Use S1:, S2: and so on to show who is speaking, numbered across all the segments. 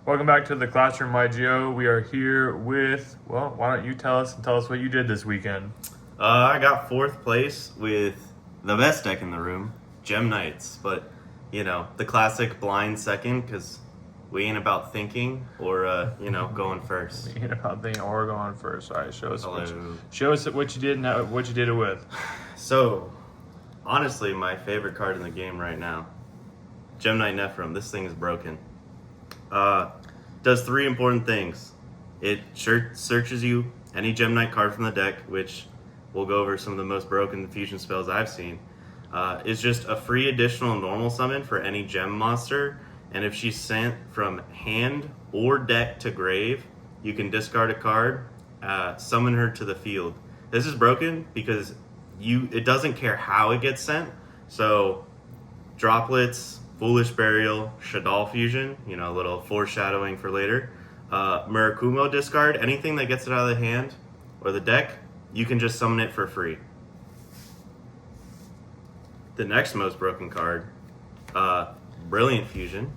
S1: Welcome back to the Classroom YGO. We are here with, well, why don't you tell us what you did this weekend?
S2: I got fourth place with the best deck in the room, Gem Knights. But, the classic blind second because we ain't about thinking or, going first.
S1: We ain't about thinking or going first. All right, show us what you did and what you did it with.
S2: So, honestly, my favorite card in the game right now, Gem Knight Nephrim. This thing is broken. Does three important things. It searches you any Gem Knight card from the deck, which we'll go over some of the most broken fusion spells I've seen. Is just a free additional normal summon for any gem monster, and if she's sent from hand or deck to grave, you can discard a card, summon her to the field. This is broken because it doesn't care how it gets sent. So droplets, Foolish Burial, Shaddoll Fusion, a little foreshadowing for later. Murakumo discard, anything that gets it out of the hand or the deck, you can just summon it for free. The next most broken card, Brilliant Fusion,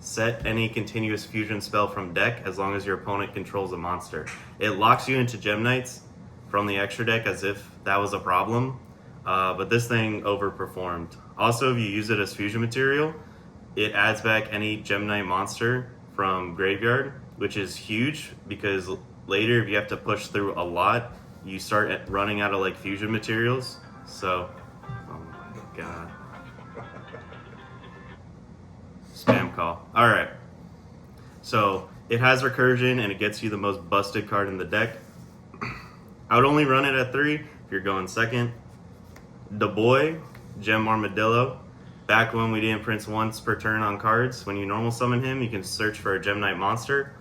S2: set any continuous fusion spell from deck as long as your opponent controls a monster. It locks you into Gem Knights from the extra deck as if that was a problem, but this thing overperformed. Also, if you use it as fusion material, it adds back any Gem Knight monster from graveyard, which is huge because later if you have to push through a lot, you start running out of fusion materials. So, oh my god. Spam call. Alright. So, it has recursion and it gets you the most busted card in the deck. I would only run it at 3 if you're going second. The boy, Gem Armadillo. Back when we didn't print once per turn on cards, when you normal summon him, you can search for a Gem Knight monster.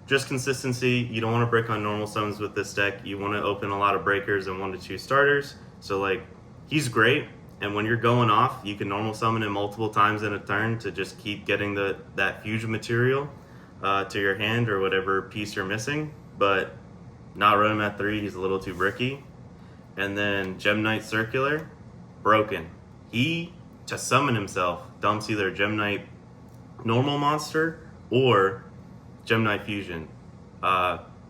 S2: Just consistency. You don't want to break on normal summons with this deck. You want to open a lot of breakers and 1 to 2 starters. So he's great. And when you're going off, you can normal summon him multiple times in a turn to just keep getting that fusion material to your hand or whatever piece you're missing. But not run him at 3. He's a little too bricky. And then Gem Knight Circular, broken. He, to summon himself, dumps either Gem Knight normal monster or Gem Knight Fusion.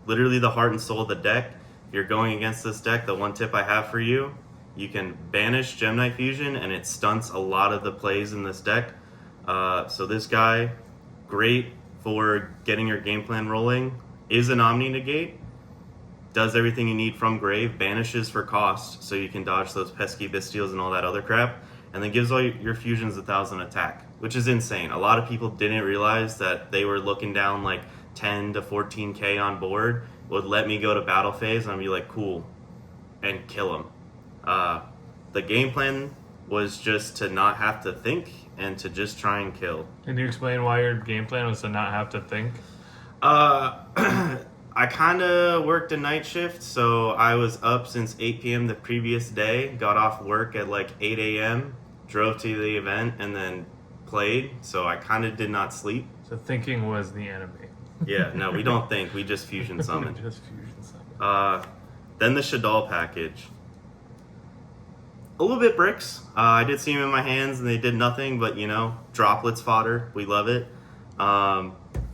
S2: Literally the heart and soul of the deck. If you're going against this deck, the one tip I have for you, you can banish Gem Knight Fusion and it stunts a lot of the plays in this deck. So this guy, great for getting your game plan rolling, is an Omni Negate. Does everything you need from grave, banishes for cost, so you can dodge those pesky Bystials and all that other crap, and then gives all your fusions 1,000 attack, which is insane. A lot of people didn't realize that they were looking down 10 to 14k on board, would let me go to battle phase, and I'd be like, cool, and kill him. The game plan was just to not have to think, and to just try and kill.
S1: Can you explain why your game plan was to not have to think?
S2: I kind of worked a night shift, so I was up since 8 p.m. the previous day, got off work at 8 a.m., drove to the event, and then played, so I kind of did not sleep.
S1: So thinking was the enemy.
S2: Yeah, no, we don't think, we just fusion summon.
S1: Just fusion summon.
S2: Then the Shaddoll package. A little bit bricks. I did see them in my hands, and they did nothing but, droplets fodder. We love it.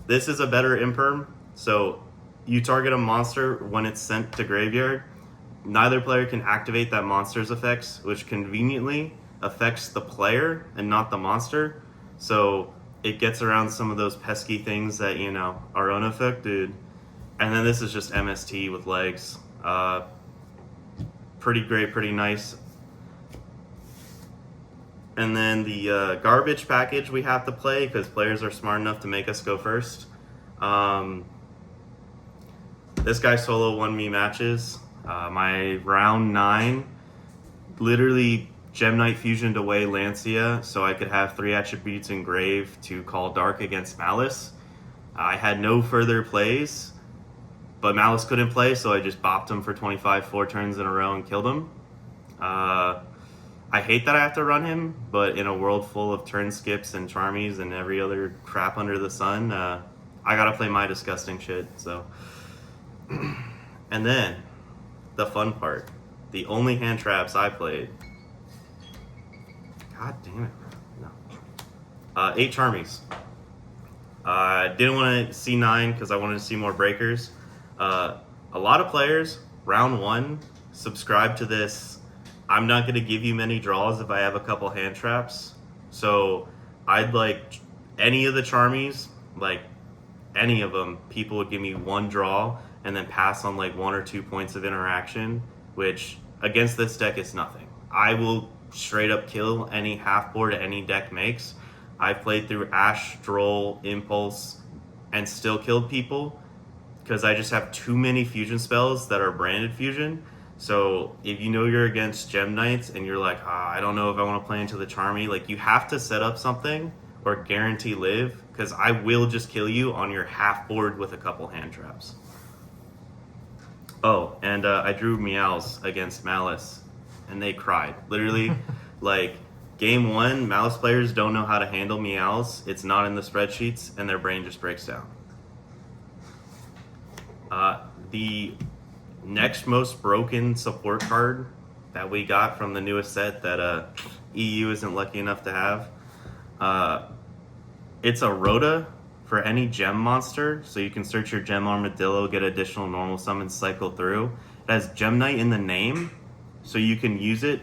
S2: This is a better imperm, so you target a monster when it's sent to graveyard. Neither player can activate that monster's effects, which conveniently affects the player and not the monster. So it gets around some of those pesky things that, are unaffected. And then this is just MST with legs. Pretty great, pretty nice. And then the garbage package we have to play because players are smart enough to make us go first. This guy solo won me matches. My round 9, literally Gem Knight fusioned away Lancia so I could have 3 attributes in grave to call Dark against Malice. I had no further plays, but Malice couldn't play, so I just bopped him for 25 4 turns in a row and killed him. I hate that I have to run him, but in a world full of turn skips and charmies and every other crap under the sun, I gotta play my disgusting shit, so... And then, the fun part. The only hand traps I played. God damn it, bro. No. 8 Charmies. I didn't want to see 9 because I wanted to see more breakers. A lot of players, round 1, subscribe to this. I'm not going to give you many draws if I have a couple hand traps. So I'd like any of the Charmies, like any of them, people would give me 1 draw and then pass on like 1 or 2 points of interaction, which against this deck is nothing. I will straight up kill any half board any deck makes. I've played through Ash, Droll, Impulse, and still killed people because I just have too many fusion spells that are branded fusion. So if you know you're against Gem Knights and you're like, I don't know if I want to play into the Charmy, like you have to set up something or guarantee live, because I will just kill you on your half board with a couple hand traps. Oh, and I drew Meows against Malice, and they cried. Literally, like, game 1, Malice players don't know how to handle Meows. It's not in the spreadsheets, and their brain just breaks down. The next most broken support card that we got from the newest set that EU isn't lucky enough to have, it's a Rhoda for any gem monster, so you can search your gem armadillo, get additional normal summons, cycle through. It has Gem Knight in the name, so you can use it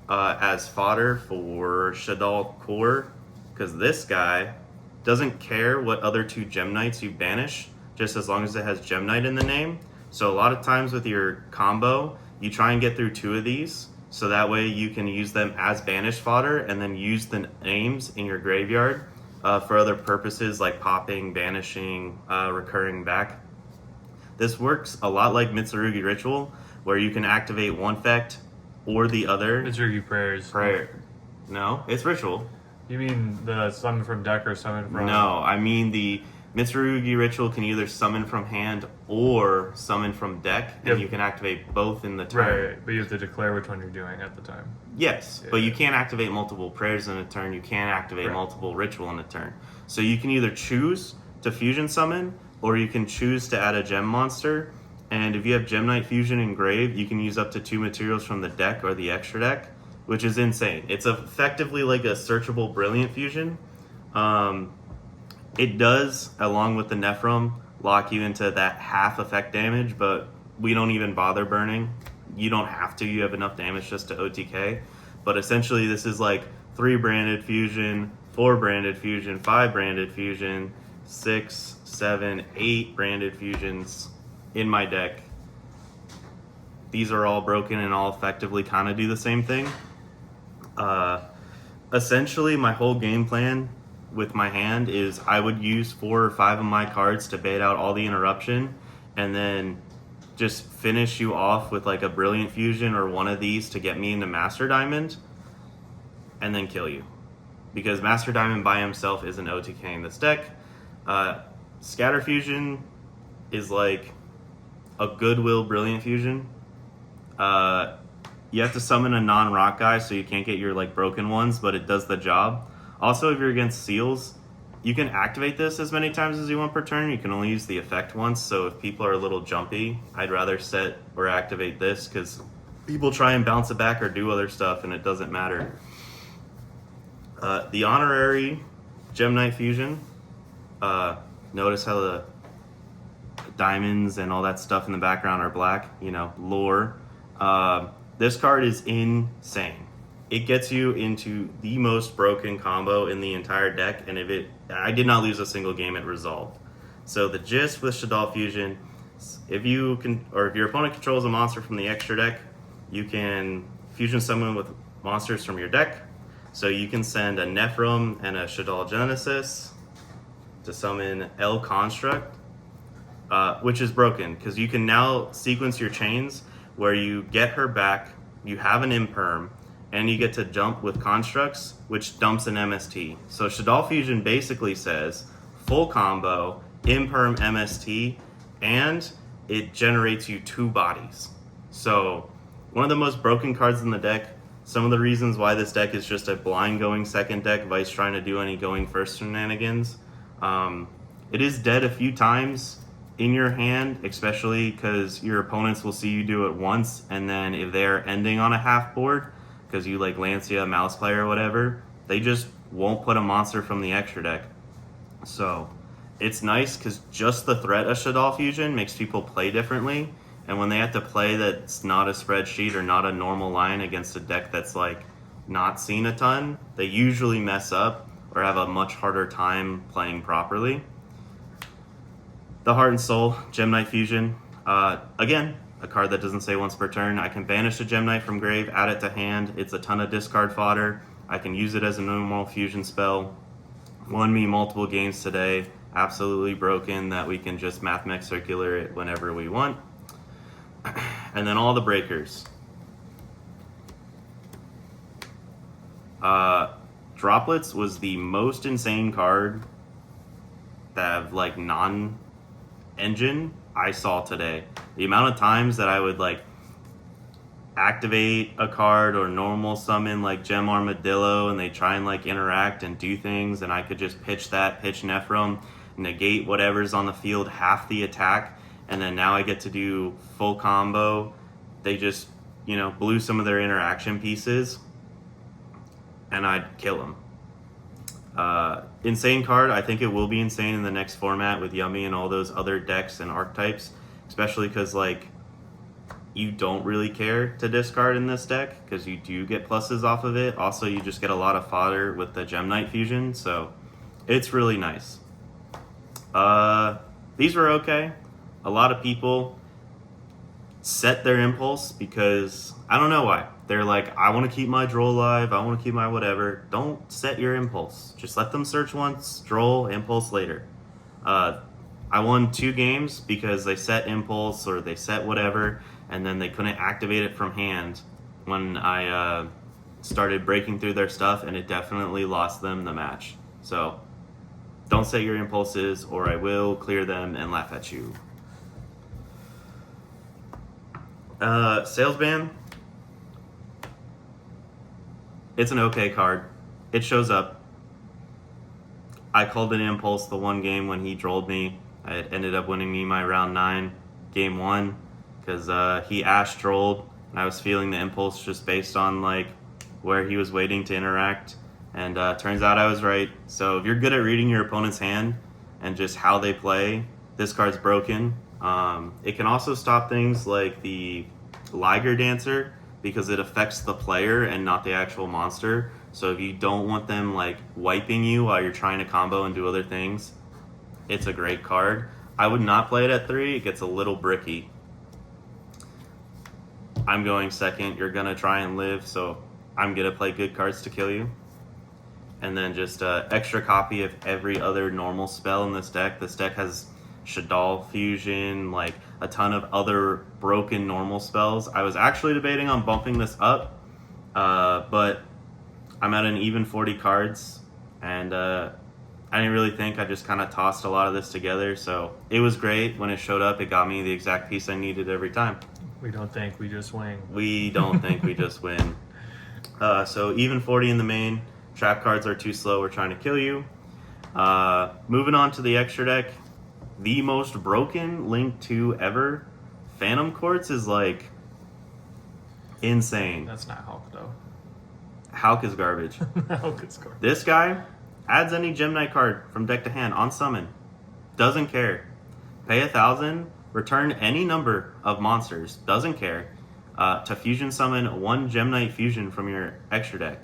S2: as fodder for Shaddoll core, because this guy doesn't care what other 2 Gem Knights you banish, just as long as it has Gem Knight in the name. So a lot of times with your combo, you try and get through 2 of these, so that way you can use them as banish fodder and then use the names in your graveyard for other purposes like popping, banishing, recurring back. This works a lot like Mitsurugi Ritual, where you can activate one effect or the other.
S1: Mitsurugi Prayers.
S2: No, it's Ritual.
S1: You mean the summon from deck or summon from...
S2: No, I mean the Mitsurugi Ritual can either summon from hand or summon from deck, and you can activate both in the turn.
S1: Right, but you have to declare which one you're doing at the time.
S2: Yes, but you can't activate multiple prayers in a turn. You can't activate multiple ritual in a turn. So you can either choose to fusion summon, or you can choose to add a gem monster. And if you have Gem Knight Fusion engraved, you can use up to 2 materials from the deck or the extra deck, which is insane. It's effectively like a searchable Brilliant Fusion. It does, along with the Nephrom, lock you into that half effect damage, but we don't even bother burning. You don't have to. You have enough damage just to OTK. But essentially, this is like 3 branded fusion, 4 branded fusion, 5 branded fusion, 6, 7, 8 branded fusions in my deck. These are all broken and all effectively kind of do the same thing. Essentially, my whole game plan with my hand is I would use 4 or 5 of my cards to bait out all the interruption, and then just finish you off with like a Brilliant Fusion or one of these to get me into Master Diamond, and then kill you. Because Master Diamond by himself isn't OTKing this deck. Scatter Fusion is like a Goodwill Brilliant Fusion. You have to summon a non-rock guy, so you can't get your like broken ones, but it does the job. Also, if you're against seals, you can activate this as many times as you want per turn. You can only use the effect once, so if people are a little jumpy, I'd rather set or activate this, because people try and bounce it back or do other stuff, and it doesn't matter. The honorary Gem Knight Fusion, notice how the diamonds and all that stuff in the background are black, you know, lore. This card is insane. It gets you into the most broken combo in the entire deck, and I did not lose a single game at Resolve. So the gist with Shaddoll Fusion, if your opponent controls a monster from the extra deck, you can fusion summon with monsters from your deck. So you can send a Nephrom and a Shaddoll Genesis to summon L Construct, which is broken, because you can now sequence your chains where you get her back, you have an Imperm, and you get to jump with constructs, which dumps an MST. So Shaddoll Fusion basically says full combo, Imperm MST, and it generates you 2 bodies. So one of the most broken cards in the deck. Some of the reasons why this deck is just a blind going second deck, vice trying to do any going first shenanigans. It is dead a few times in your hand, especially because your opponents will see you do it once, and then if they're ending on a half board, because you like Lancia, Mouse Player, or whatever, they just won't put a monster from the extra deck. So it's nice because just the threat of Shaddoll fusion makes people play differently. And when they have to play that's not a spreadsheet or not a normal line against a deck that's like not seen a ton, they usually mess up or have a much harder time playing properly. The Heart and Soul, Gem Knight Fusion. Again, a card that doesn't say once per turn. I can banish a Gem Knight from grave, add it to hand. It's a ton of discard fodder. I can use it as a normal fusion spell. Won me multiple games today. Absolutely broken that we can just Mathmech circular it whenever we want. And then all the breakers. Droplets was the most insane card that have like non-engine I saw today. The amount of times that I would like activate a card or normal summon like Gem Armadillo and they try and like interact and do things, and I could just pitch Nephrom, negate whatever's on the field, half the attack, and then now I get to do full combo. They just, blew some of their interaction pieces and I'd kill them. Insane card. I think it will be insane in the next format with Yummy and all those other decks and archetypes, especially because like you don't really care to discard in this deck because you do get pluses off of it. Also, you just get a lot of fodder with the Gem Knight fusion, so it's really nice. These were okay. A lot of people set their impulse because I don't know why. They're like, I want to keep my draw alive, I want to keep my whatever. Don't set your impulse. Just let them search once, draw, impulse later. I won 2 games because they set impulse or they set whatever, and then they couldn't activate it from hand when I started breaking through their stuff, and it definitely lost them the match. So don't set your impulses or I will clear them and laugh at you. Salesman. It's an okay card. It shows up. I called an impulse the one game when he drolled me. It ended up winning me my round 9, game 1, because he Ash drolled, and I was feeling the impulse just based on like where he was waiting to interact, and turns out I was right. So if you're good at reading your opponent's hand and just how they play, this card's broken. It can also stop things like the Liger Dancer because it affects the player and not the actual monster. So if you don't want them like wiping you while you're trying to combo and do other things, it's a great card. I would not play it at 3. It gets a little bricky. I'm going second. You're going to try and live, so I'm going to play good cards to kill you. And then just an extra copy of every other normal spell in this deck. This deck has Shaddoll Fusion, like a ton of other broken normal spells. I was actually debating on bumping this up, but I'm at an even 40 cards, and I didn't really think. I just kind of tossed a lot of this together, so it was great. When it showed up, it got me the exact piece I needed every time.
S1: We don't think, we just win.
S2: We don't think, we just win. So even 40 in the main. Trap cards are too slow, we're trying to kill you. Moving on to the extra deck. The most broken Link 2 ever. Phantom Quartz is like insane.
S1: That's not Hulk though.
S2: Hulk is garbage.
S1: Hulk is garbage.
S2: This guy adds any Gem Knight card from deck to hand on summon. Doesn't care. Pay 1,000, return any number of monsters. Doesn't care. To fusion summon 1 Gem Knight fusion from your extra deck.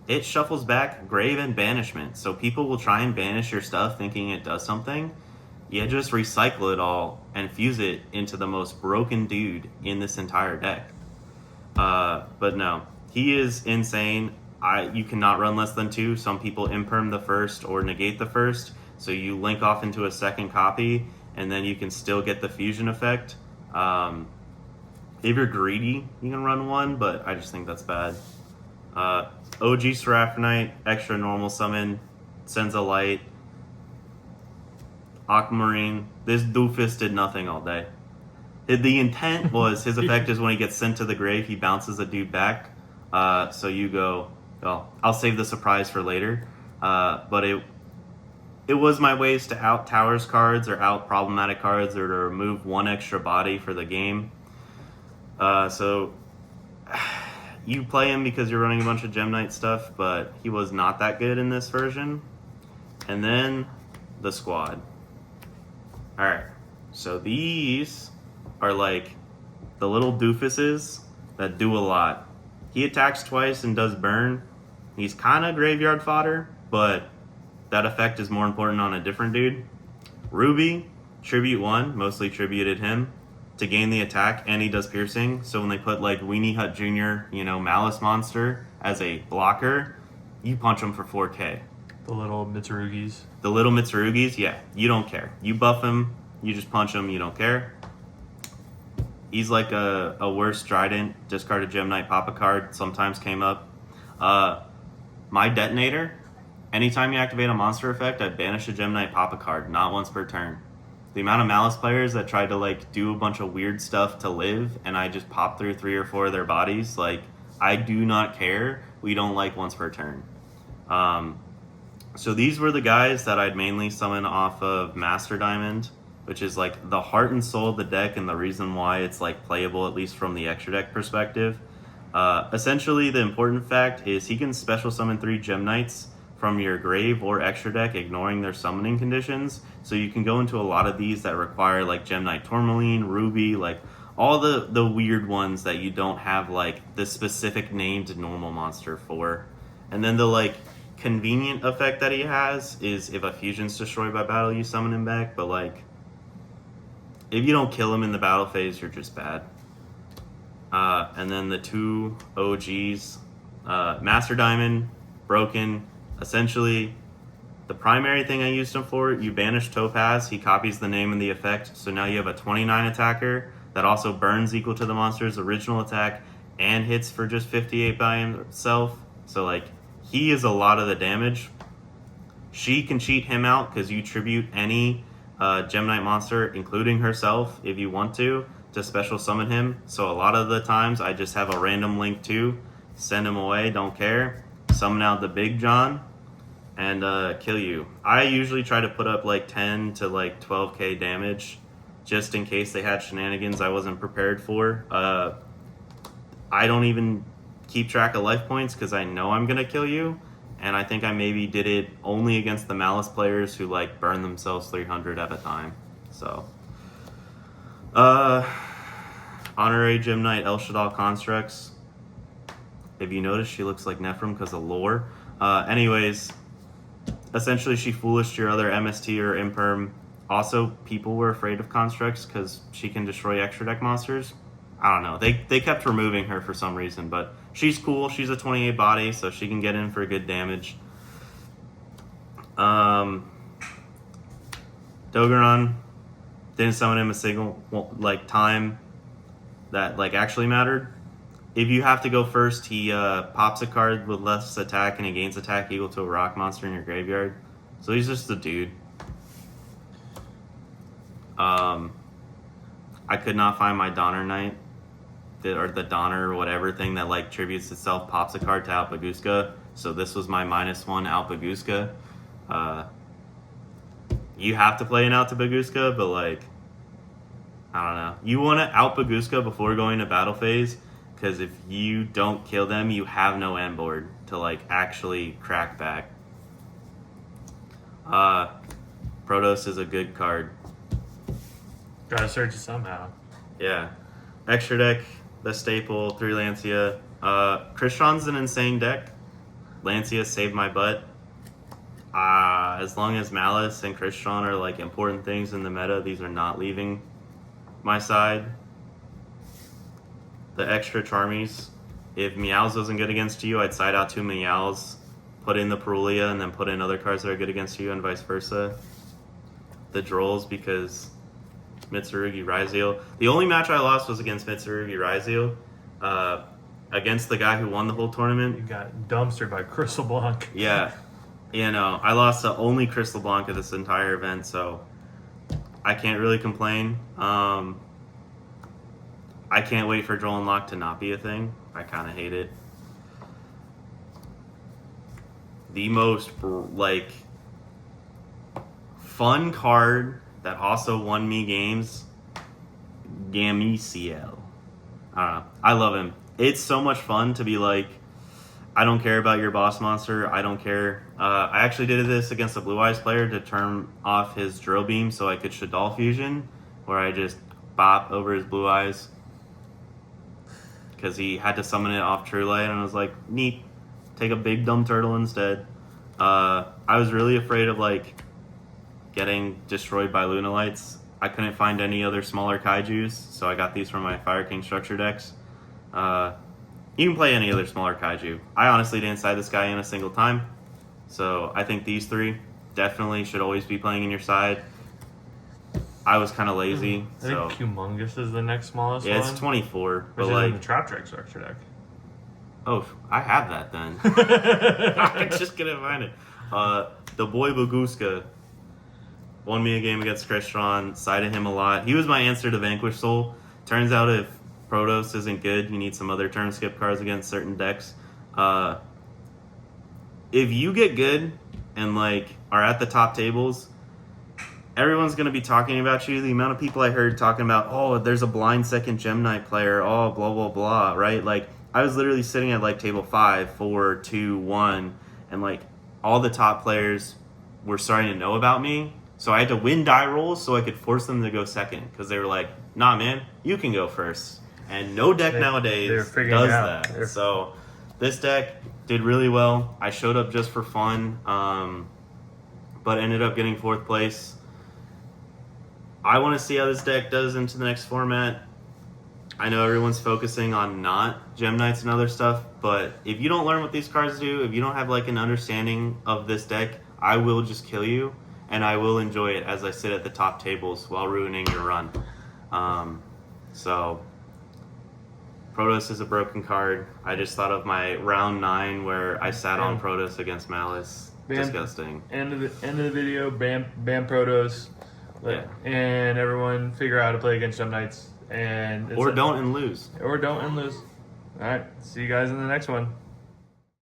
S2: It shuffles back grave and banishment. So people will try and banish your stuff thinking it does something. You just recycle it all and fuse it into the most broken dude in this entire deck. But no, he is insane. You cannot run less than 2. Some people imperm the first or negate the first, so you link off into a second copy, and then you can still get the fusion effect. If you're greedy, you can run 1, but I just think that's bad. OG Seraphonite, extra normal summon, sends a light. Aquamarine, this doofus did nothing all day. The intent was his effect is when he gets sent to the grave, he bounces a dude back. So you go, well, I'll save the surprise for later. But it was my ways to out Towers cards or out problematic cards or to remove 1 extra body for the game. So you play him because you're running a bunch of Gem Knight stuff, but he was not that good in this version. And then the squad. Alright, so these are like the little doofuses that do a lot. He attacks twice and does burn. He's kind of graveyard fodder, but that effect is more important on a different dude. Ruby, Tribute 1, mostly tributed him to gain the attack, and he does piercing. So when they put like Weenie Hut Jr., Malice Monster as a blocker, you punch him for 4k.
S1: The little Mitsurugis.
S2: The little Mitsurugis, yeah, you don't care. You buff him, you just punch him, you don't care. He's like a worse Trident, discarded Gem Knight, pop a card, sometimes came up. My Detonator, anytime you activate a monster effect, I banish a Gem Knight, pop a card, not once per turn. The amount of Malice players that try to like do a bunch of weird stuff to live, and I just pop through 3 or 4 of their bodies, like, I do not care. We don't like once per turn. So these were the guys that I'd mainly summon off of Master Diamond, which is like the heart and soul of the deck and the reason why it's like playable, at least from the extra deck perspective. Essentially, the important fact is he can special summon 3 Gem Knights from your grave or extra deck, ignoring their summoning conditions. So you can go into a lot of these that require like Gem Knight Tourmaline, Ruby, like all the weird ones that you don't have like the specific named normal monster for. And then the like convenient effect that he has is if a fusion's destroyed by battle, you summon him back. But like, if you don't kill him in the battle phase, you're just bad. And then the 2 OGs, Master Diamond, Broken. Essentially, the primary thing I used him for, you banish Topaz, he copies the name and the effect, so now you have a 29 attacker that also burns equal to the monster's original attack and hits for just 58 by himself. So like, he is a lot of the damage. She can cheat him out because you tribute any Gem Knight monster, including herself, if you want to special summon him. So a lot of the times I just have a random link 2, send him away, don't care, summon out the Big John, and kill you. I usually try to put up like 10 to like 12k damage, just in case they had shenanigans I wasn't prepared for. I don't even keep track of life points because I know I'm gonna kill you, and I think I maybe did it only against the Malice players who like burn themselves 300 at a time. So honorary Gem Knight El Shaddoll constructs. If you notice, she looks like Nephrim because of lore. Anyways, essentially she foolished your other MST or Imperm. Also, people were afraid of constructs because she can destroy extra deck monsters. I don't know. They kept removing her for some reason, but she's cool. She's a 28 body, so she can get in for good damage. Dogeron, didn't summon him a single like time that like actually mattered. If you have to go first, he pops a card with less attack and he gains attack equal to a rock monster in your graveyard. So he's just a dude. I could not find my Donner Knight, or the Donner or whatever thing that like tributes itself, pops a card to Alpaguska. So this was my -1 Alpaguska. You have to play an Alpaguska, but like, I don't know. You want to Alpaguska before going to battle phase, because if you don't kill them, you have no end board to like actually crack back. Protos is a good card.
S1: Gotta search it somehow.
S2: Yeah. Extra deck, the staple, 3 Lancia. Crystron's an insane deck. Lancia saved my butt. As long as Malice and Crystron are like important things in the meta, these are not leaving my side. The extra Charmies. If Meows wasn't good against you, I'd side out 2 Meows, put in the Perulia, and then put in other cards that are good against you, and vice versa. The Drolls, because Mitsurugi Raizel. The only match I lost was against Mitsurugi Raizel, against the guy who won the whole tournament.
S1: You got dumpstered by Crystal Blanc.
S2: Yeah. I lost the only Crystal Blanc of this entire event, so I can't really complain. I can't wait for Droll and Lock to not be a thing. I kind of hate it. The most, like, fun card that also won me games, Gameciel. I don't know. I love him. It's so much fun to be like, I don't care about your boss monster. I don't care. I actually did this against a Blue Eyes player to turn off his drill beam so I could Shaddoll fusion, where I just bop over his Blue Eyes because he had to summon it off True Light, and I was like, neat. Take a big dumb turtle instead. I was really afraid of like getting destroyed by Luna Lights. I couldn't find any other smaller kaijus, so I got these from my Fire King structure decks. You can play any other smaller kaiju. I honestly didn't side this guy in a single time, so I think these three definitely should always be playing in your side. I was kind of lazy,
S1: I think Humongous is the next smallest one.
S2: Yeah, it's 24, but
S1: which is
S2: like
S1: in the Trap Drag structure deck.
S2: Oh, I have that then. I just couldn't find it. The boy Boguska won me a game against Crestron, sided him a lot. He was my answer to Vanquish Soul. Turns out if Protoss isn't good, you need some other turn skip cards against certain decks. If you get good and like are at the top tables, everyone's going to be talking about you. The amount of people I heard talking about, oh, there's a blind second Gem Knight player, oh, blah, blah, blah, right? Like, I was literally sitting at like table 5, 4, 2, 1, and like all the top players were starting to know about me. So I had to win die rolls so I could force them to go second because they were like, nah, man, you can go first. And no deck nowadays does that. So this deck did really well. I showed up just for fun, but ended up getting 4th place. I want to see how this deck does into the next format. I know everyone's focusing on not Gem Knights and other stuff, but if you don't learn what these cards do, if you don't have like an understanding of this deck, I will just kill you, and I will enjoy it as I sit at the top tables while ruining your run. So Protoss is a broken card. I just thought of my round 9 where I sat on Protoss against Malice. Disgusting.
S1: End of the video. Ban Protoss.
S2: Yeah.
S1: And everyone figure out how to play against Gem Knights. Or
S2: don't and lose.
S1: Or don't and lose. All right. See you guys in the next one.